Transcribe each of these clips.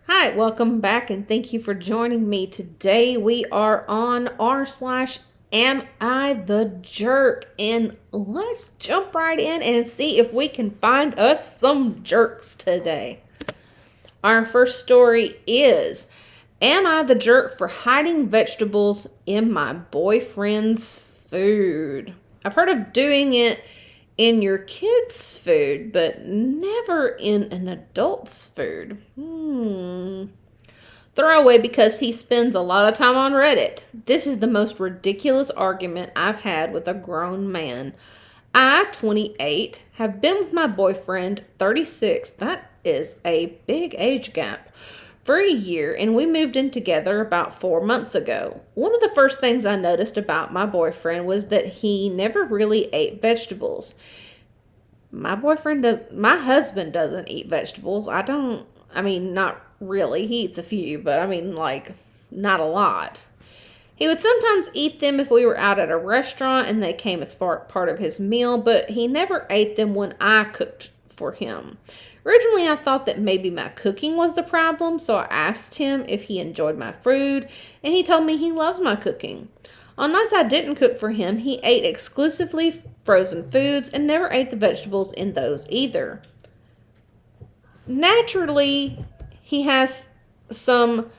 Hi, welcome back and thank you for joining me. Today we are on r/slash am I the jerk? And let's jump right in and see if we can find us some jerks today. Our first story is, am I the jerk for hiding vegetables in my boyfriend's food? I've heard of doing it in your kid's food, but never in an adult's food. Throwaway because he spends a lot of time on Reddit. This is the most ridiculous argument I've had with a grown man. I, 28, have been with my boyfriend, 36, that is a big age gap, for a year, and we moved in together about 4 months ago. One of the first things I noticed about my boyfriend was that he never really ate vegetables. My husband doesn't eat vegetables. Not really. He eats a few, but not a lot. He would sometimes eat them if we were out at a restaurant and they came as part of his meal, but he never ate them when I cooked for him. Originally, I thought that maybe my cooking was the problem, so I asked him if he enjoyed my food, and he told me he loves my cooking. On nights I didn't cook for him, he ate exclusively frozen foods and never ate the vegetables in those either. Naturally, he has some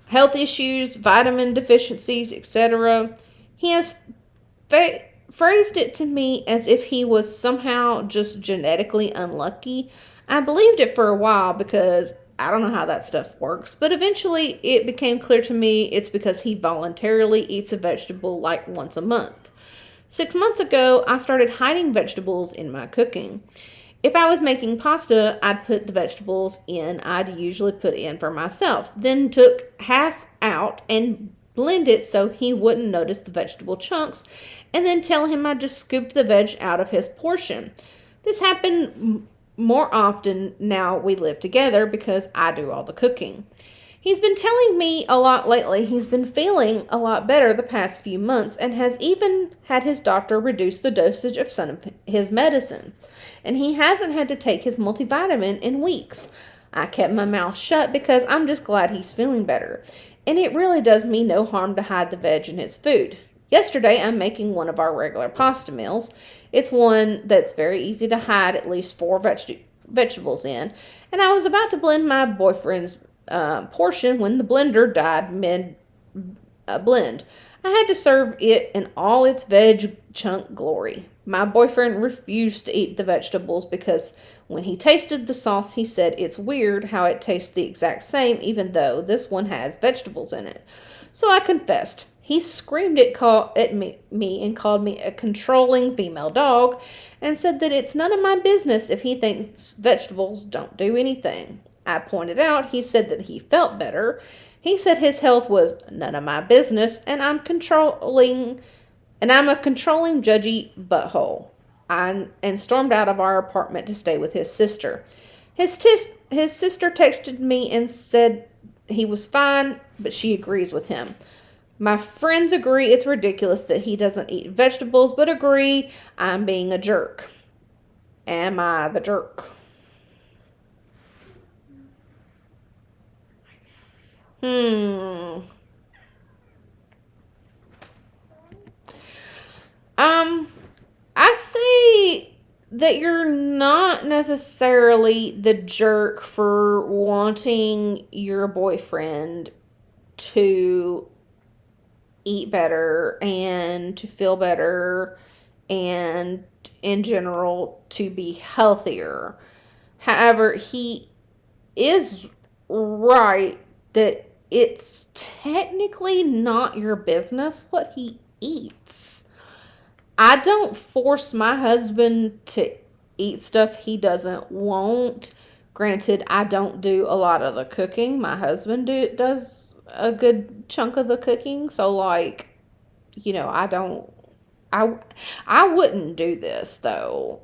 health issues, vitamin deficiencies, etc. He has phrased it to me as if he was somehow just genetically unlucky. I believed it for a while because I don't know how that stuff works, but eventually it became clear to me it's because he voluntarily eats a vegetable like once a month. 6 months ago, I started hiding vegetables in my cooking. If I was making pasta, I'd put the vegetables in I'd usually put in for myself, then took half out and blend it so he wouldn't notice the vegetable chunks, and then tell him I just scooped the veg out of his portion. This happened more often now we live together because I do all the cooking. He's been telling me a lot lately he's been feeling a lot better the past few months and has even had his doctor reduce the dosage of some of his medicine. And he hasn't had to take his multivitamin in weeks. I kept my mouth shut because I'm just glad he's feeling better. And it really does me no harm to hide the veg in his food. Yesterday, I'm making one of our regular pasta meals. It's one that's very easy to hide at least four vegetables in. And I was about to blend my boyfriend's portion when the blender died mid blend. I had to serve it in all its veg chunk glory. My boyfriend refused to eat the vegetables because when he tasted the sauce, he said it's weird how it tastes the exact same even though this one has vegetables in it. So I confessed. He screamed at me and called me a controlling female dog and said that it's none of my business if he thinks vegetables don't do anything. I pointed out he said that he felt better. He said his health was none of my business and I'm a controlling, judgy butthole. And stormed out of our apartment to stay with his sister. His sister texted me and said he was fine, but she agrees with him. My friends agree it's ridiculous that he doesn't eat vegetables, but agree I'm being a jerk. Am I the jerk? I say that you're not necessarily the jerk for wanting your boyfriend to eat better and to feel better and in general to be healthier. However, he is right that it's technically not your business what he eats. I don't force my husband to eat stuff he doesn't want. Granted, I don't do a lot of the cooking. My husband does a good chunk of the cooking. So, I don't. I wouldn't do this though.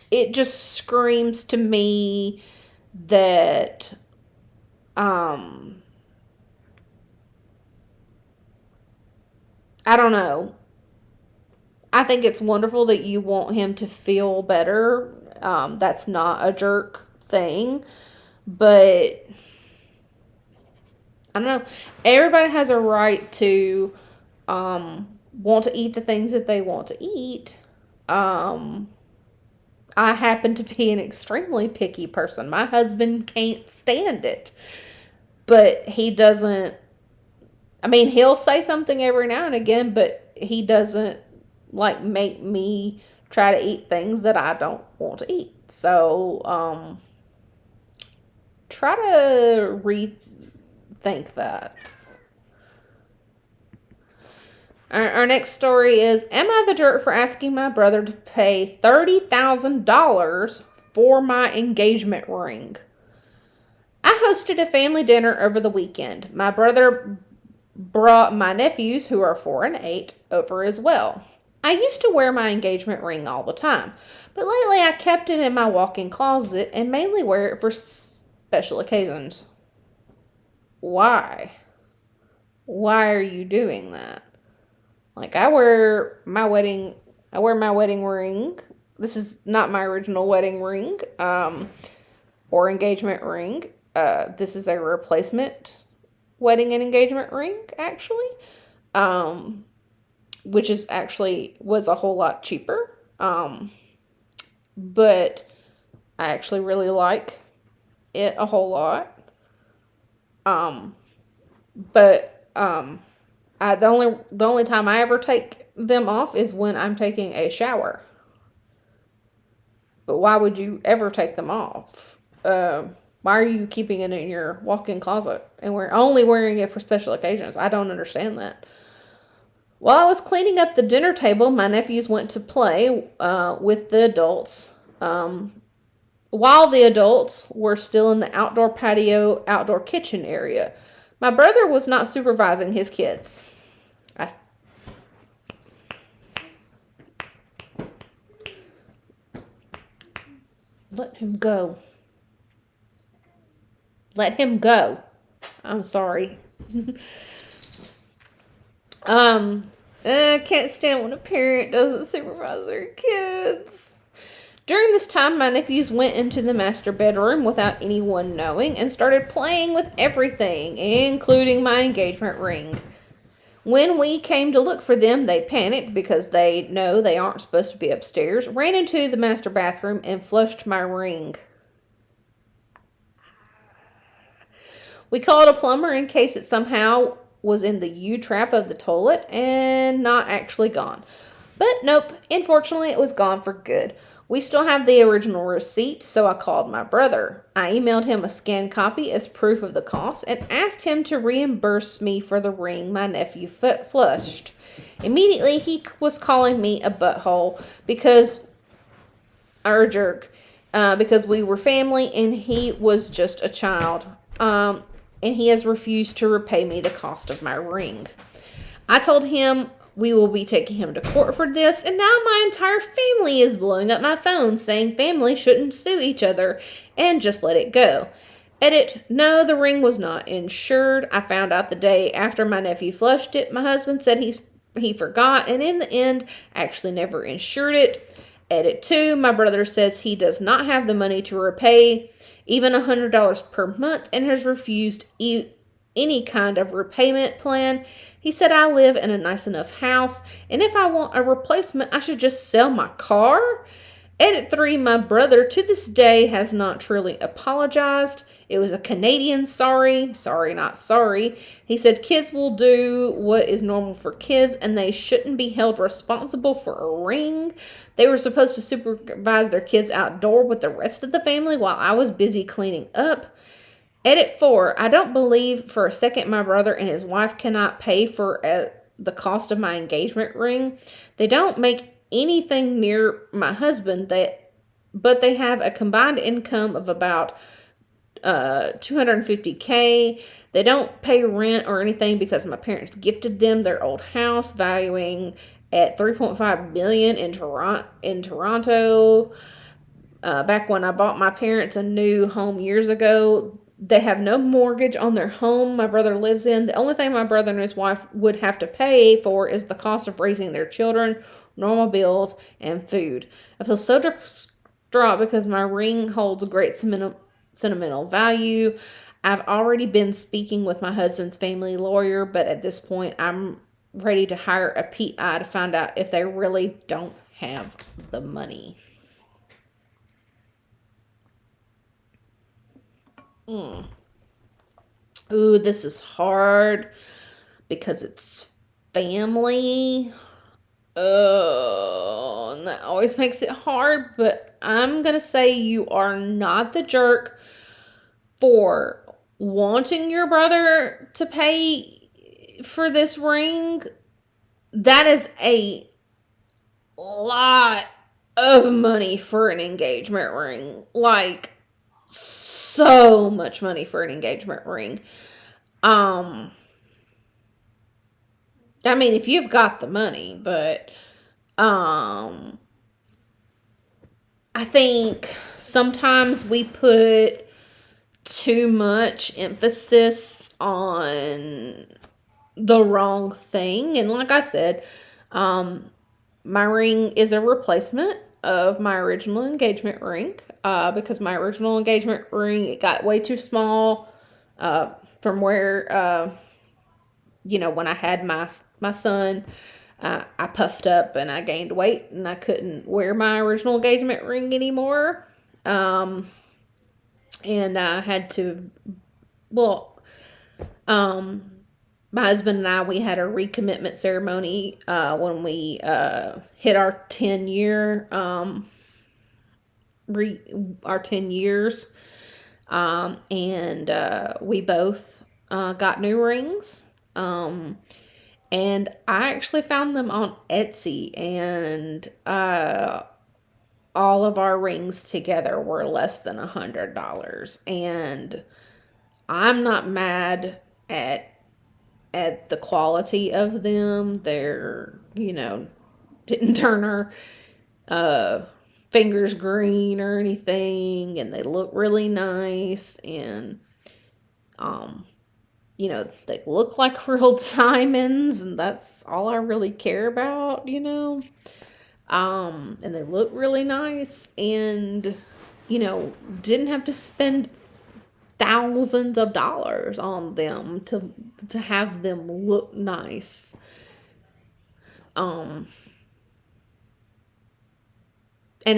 It just screams to me that I don't know. I think it's wonderful that you want him to feel better. That's not a jerk thing, but I don't know. Everybody has a right to want to eat the things that they want to eat. Um, I happen to be an extremely picky person. My husband can't stand it, but he doesn't. I mean, he'll say something every now and again, but he doesn't like make me try to eat things that I don't want to eat. So, try to rethink that. Our next story is: am I the jerk for asking my brother to pay $30,000 for my engagement ring? I hosted a family dinner over the weekend. My brother brought my nephews, who are 4 and 8, over as well. I used to wear my engagement ring all the time, but lately I kept it in my walk-in closet and mainly wear it for special occasions. Why? Why are you doing that? Like, I wear my wedding ring. This is not my original wedding ring, or engagement ring. This is a replacement wedding and engagement ring, actually, which is actually was a whole lot cheaper. But I actually really like it a whole lot. But the only time I ever take them off is when I'm taking a shower. But why would you ever take them off? Why are you keeping it in your walk-in closet and we're only wearing it for special occasions? I don't understand that. While I was cleaning up the dinner table, my nephews went to play with the adults. While the adults were still in the outdoor patio, outdoor kitchen area. My brother was not supervising his kids. Let him go. Let him go. I'm sorry. I can't stand when a parent doesn't supervise their kids. During this time, my nephews went into the master bedroom without anyone knowing and started playing with everything, including my engagement ring. When we came to look for them, they panicked because they know they aren't supposed to be upstairs, ran into the master bathroom, and flushed my ring. We called a plumber in case it somehow was in the U-trap of the toilet and not actually gone. But nope, unfortunately it was gone for good. We still have the original receipt, so I called my brother. I emailed him a scanned copy as proof of the cost and asked him to reimburse me for the ring my nephew flushed. Immediately, he was calling me a butthole or a jerk, because we were family and he was just a child. And he has refused to repay me the cost of my ring. I told him we will be taking him to court for this, and now my entire family is blowing up my phone saying family shouldn't sue each other and just let it go. Edit, no, the ring was not insured. I found out the day after my nephew flushed it. My husband said he forgot, and in the end, actually never insured it. Edit 2, my brother says he does not have the money to repay even $100 per month and has refused any kind of repayment plan. He said I live in a nice enough house, and if I want a replacement, I should just sell my car. Edit 3, my brother to this day has not truly apologized. It was a Canadian sorry, not sorry. He said kids will do what is normal for kids and they shouldn't be held responsible for a ring. They were supposed to supervise their kids outdoor with the rest of the family while I was busy cleaning up. Edit 4, I don't believe for a second my brother and his wife cannot pay for the cost of my engagement ring. They don't make anything near my husband, but they have a combined income of about $250K. They don't pay rent or anything because my parents gifted them their old house, valuing at $3.5 million in Toronto. Back when I bought my parents a new home years ago, they have no mortgage on their home my brother lives in. The only thing my brother and his wife would have to pay for is the cost of raising their children, normal bills, and food. I feel so distraught because my ring holds great sentimental value. I've already been speaking with my husband's family lawyer, but at this point, I'm ready to hire a PI to find out if they really don't have the money. Ooh, this is hard because it's family. Oh, and that always makes it hard, but I'm going to say you are not the jerk for wanting your brother to pay for this ring. That is a lot of money for an engagement ring. Like, so much money for an engagement ring. I mean, if you've got the money, but I think sometimes we put too much emphasis on the wrong thing. And like I said, my ring is a replacement of my original engagement ring, because my original engagement ring, it got way too small from where when I had my son, I puffed up and I gained weight and I couldn't wear my original engagement ring anymore. And I had to, my husband and I, we had a recommitment ceremony when we hit our 10-year, our 10 years, and we both got new rings. And I actually found them on Etsy, and all of our rings together were less than $100. And I'm not mad at the quality of them. They're, didn't turn our fingers green or anything, and they look really nice, and they look like real diamonds, and that's all I really care about, and they look really nice, and didn't have to spend thousands of dollars on them to have them look nice. And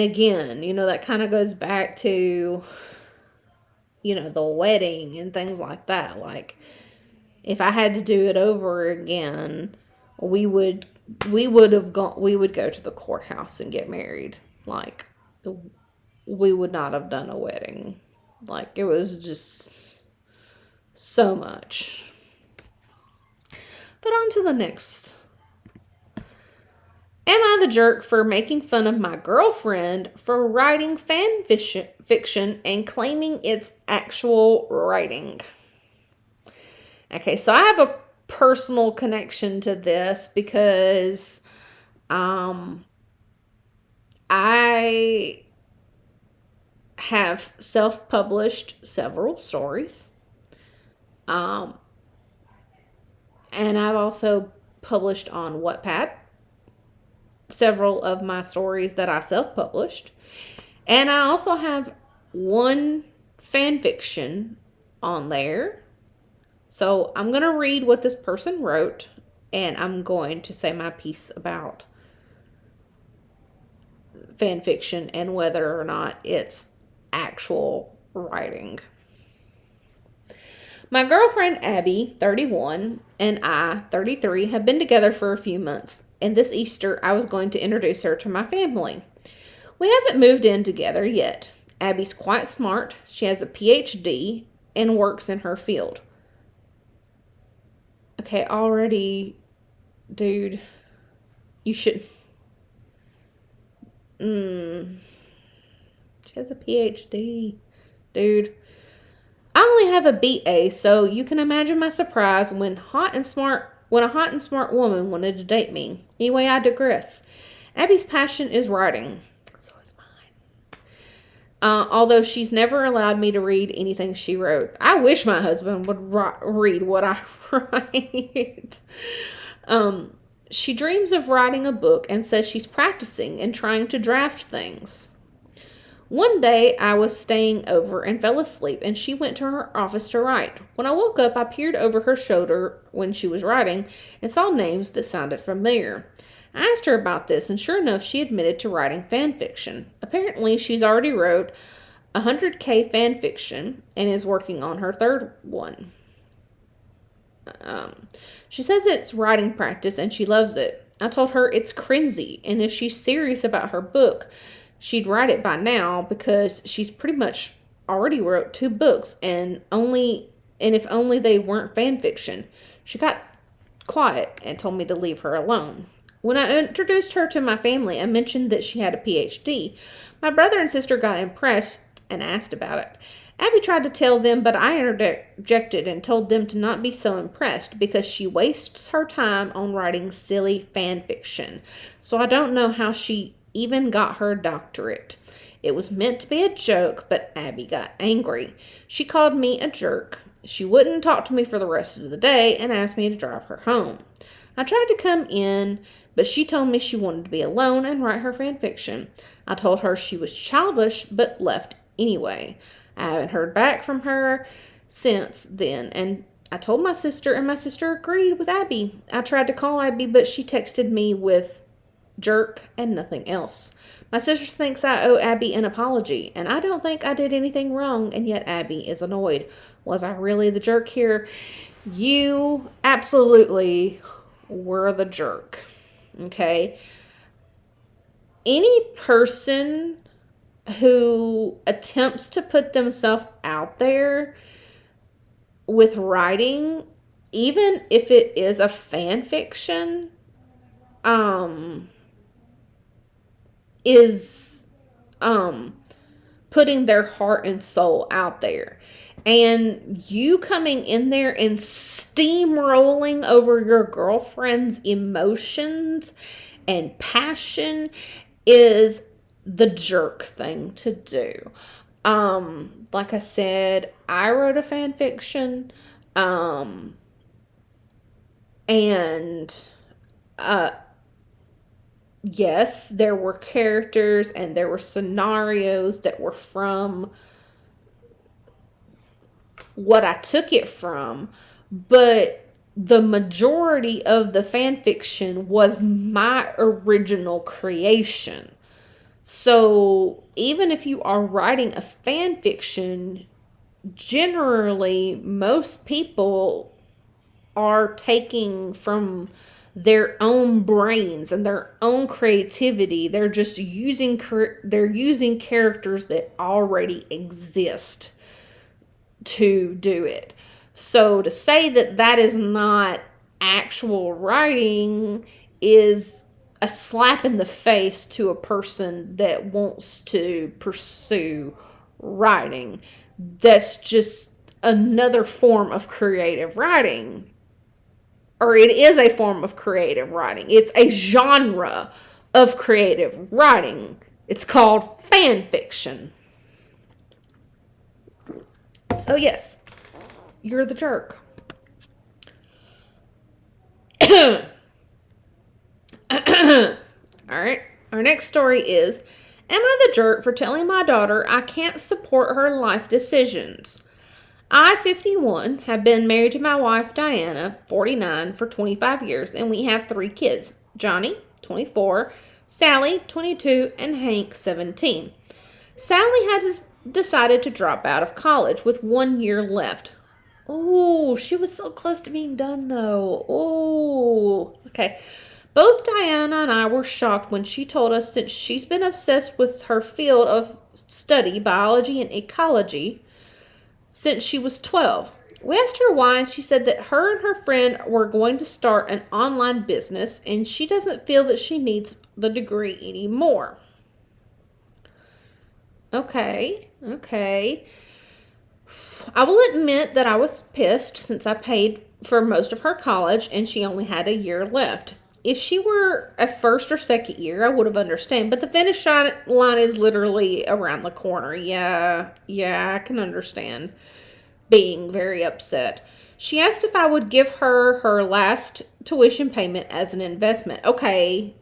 again, that kind of goes back to the wedding and things like that. Like, if I had to do it over again, we would go to the courthouse and get married. Like, we would not have done a wedding. Like, it was just so much. But on to the next. Am I the jerk for making fun of my girlfriend for writing fan fiction and claiming it's actual writing? Okay, so I have a personal connection to this because I have self-published several stories. And I've also published on Wattpad several of my stories that I self-published. And I also have one fan fiction on there. So I'm going to read what this person wrote, and I'm going to say my piece about fan fiction and whether or not it's actual writing. My girlfriend Abby, 31, and I, 33, have been together for a few months, and this Easter I was going to introduce her to my family. We haven't moved in together yet. Abby's quite smart. She has a PhD and works in her field. Okay, already, dude, you should... She has a PhD. Dude. I only have a BA, so you can imagine my surprise when a hot and smart woman wanted to date me. Anyway, I digress. Abby's passion is writing. So is mine. Although she's never allowed me to read anything she wrote. I wish my husband would read what I write. She dreams of writing a book and says she's practicing and trying to draft things. One day, I was staying over and fell asleep, and she went to her office to write. When I woke up, I peered over her shoulder when she was writing and saw names that sounded familiar. I asked her about this, and sure enough, she admitted to writing fan fiction. Apparently, she's already wrote 100K fan fiction and is working on her third one. She says it's writing practice and she loves it. I told her it's cringy, and if she's serious about her book, she'd write it by now because she's pretty much already wrote 2 books and if only they weren't fan fiction. She got quiet and told me to leave her alone. When I introduced her to my family, I mentioned that she had a PhD. My brother and sister got impressed and asked about it. Abby tried to tell them, but I interjected and told them to not be so impressed because she wastes her time on writing silly fan fiction. So I don't know how she even got her doctorate. It was meant to be a joke, but Abby got angry. She called me a jerk. She wouldn't talk to me for the rest of the day and asked me to drive her home. I tried to come in, but she told me she wanted to be alone and write her fan fiction. I told her she was childish, but left anyway. I haven't heard back from her since then, and I told my sister, and my sister agreed with Abby. I tried to call Abby, but she texted me with jerk and nothing else. My sister thinks I owe Abby an apology, and I don't think I did anything wrong, and yet Abby is annoyed. Was I really the jerk here? You absolutely were the jerk. Okay? Any person who attempts to put themselves out there with writing, even if it is a fan fiction, is putting their heart and soul out there. And you coming in there and steamrolling over your girlfriend's emotions and passion is the jerk thing to do. Like I said, I wrote a fan fiction, yes, there were characters and there were scenarios that were from what I took it from, but the majority of the fan fiction was my original creation. So even if you are writing a fan fiction, generally most people are taking from their own brains and their own creativity. They're just using characters that already exist to do it. So to say that that is not actual writing is a slap in the face to a person that wants to pursue writing. That's just another form of creative writing. Or it is a form of creative writing. It's a genre of creative writing. It's called fan fiction. So yes, you're the jerk. Alright, our next story is, am I the jerk for telling my daughter I can't support her life decisions? I, 51, have been married to my wife, Diana, 49, for 25 years, and we have 3 kids. Johnny, 24, Sally, 22, and Hank, 17. Sally has decided to drop out of college with 1 year left. Oh, she was so close to being done, though. Oh, okay. Both Diana and I were shocked when she told us, since she's been obsessed with her field of study, biology and ecology, since she was 12. We asked her why, and she said that her and her friend were going to start an online business, and she doesn't feel that she needs the degree anymore. Okay. I will admit that I was pissed since I paid for most of her college, and she only had a year left. If she were a first or second year, I would have understood, but the finish line is literally around the corner. Yeah, I can understand. being very upset. She asked if I would give her her last tuition payment as an investment. Okay.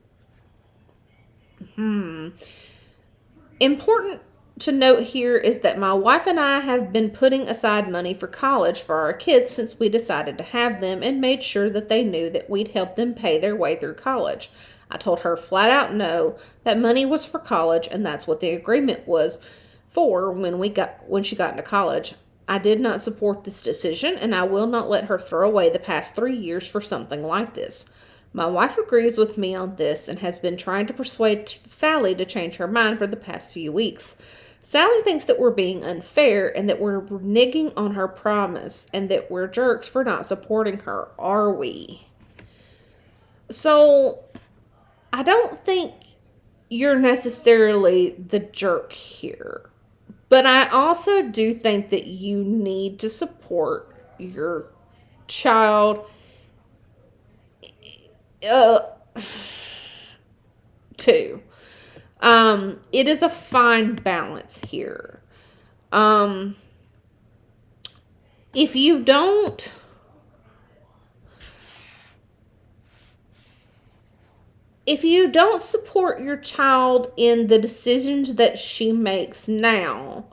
Important to note here is that my wife and I have been putting aside money for college for our kids since we decided to have them and made sure that they knew that we'd help them pay their way through college. I told her flat out no, that money was for college and that's what the agreement was for when she got into college. I did not support this decision and I will not let her throw away the past 3 years for something like this. My wife agrees with me on this and has been trying to persuade Sally to change her mind for the past few weeks. Sally thinks that we're being unfair and that we're reneging on her promise and that we're jerks for not supporting her. Are we? So, I don't think you're necessarily the jerk here. But I also do think that you need to support your child too. It is a fine balance here. If you don't support your child in the decisions that she makes now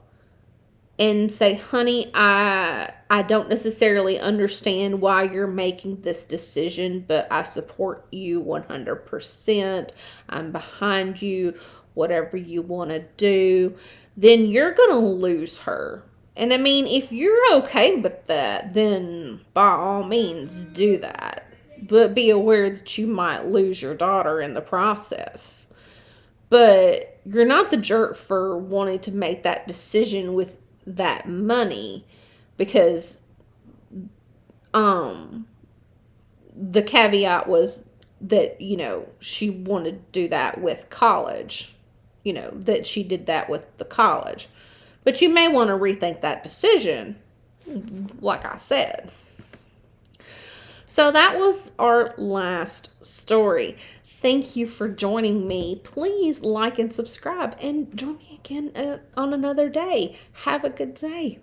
and say, honey, I don't necessarily understand why you're making this decision, but I support you 100%. I'm behind you, whatever you want to do, then you're going to lose her. And I mean, if you're okay with that, then by all means do that. But be aware that you might lose your daughter in the process. But you're not the jerk for wanting to make that decision with that money, because the caveat was that, she wanted to do that with college, that she did that with the college. But you may want to rethink that decision, like I said. So that was our last story. Thank you for joining me. Please like and subscribe and join me again on another day. Have a good day.